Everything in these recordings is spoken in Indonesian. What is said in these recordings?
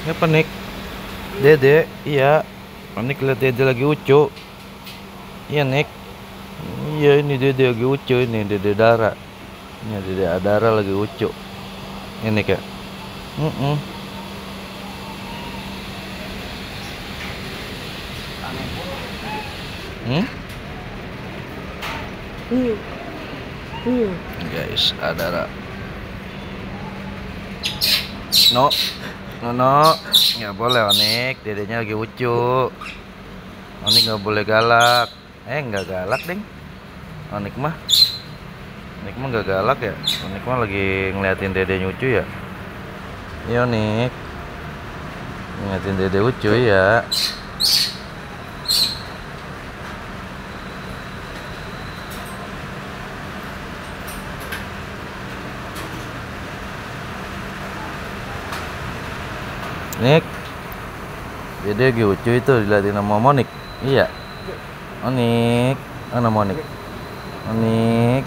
Ya panik Dede, iya panik lihat Dede lagi ucu. Iya Nik, iya ini Dede lagi ucu, ini Dede Dara, ini Dede Adara lagi ucu ini Nik ya. Guys, Adara no nggak boleh Onik, dedenya lagi ucu. Onik nggak boleh galak. Nggak galak ding. Onik mah nggak galak ya. Onik mah lagi ngeliatin dede nyucu ya. Iya Onik, ngeliatin dede ucu ya. Nik, dede lagi ucu itu dilihatin sama Monik. Iya Onik, mana Monik? Onik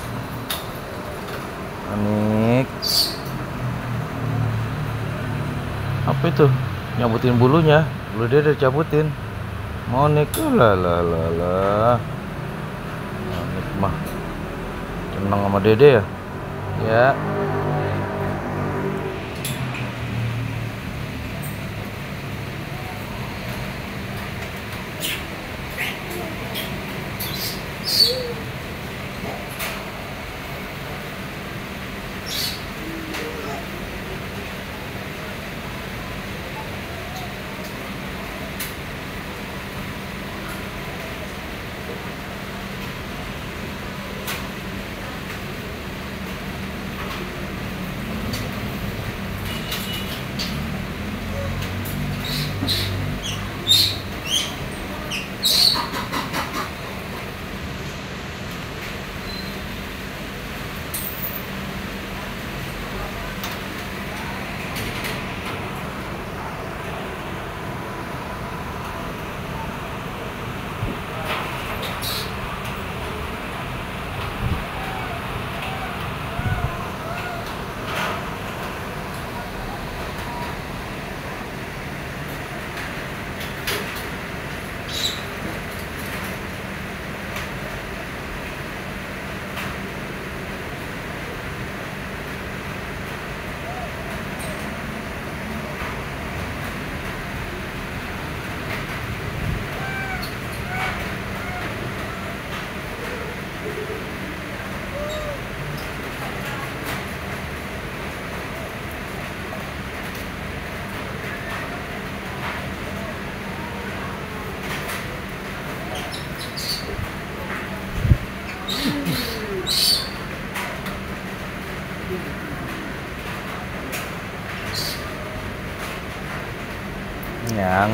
apa itu? Nyabutin bulunya, bulu dede cabutin. Monik, lah. Monik mah senang sama dede ya. Ya.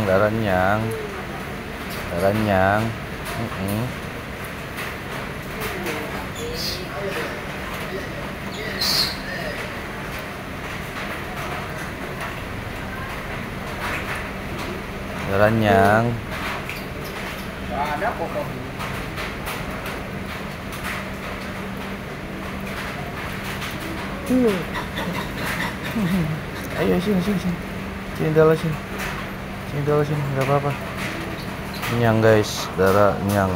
Darah nyang. Darah nyang. Ada pokok. Ayo sini dalam sini nggak apa-apa. Nyang guys, darah nyang.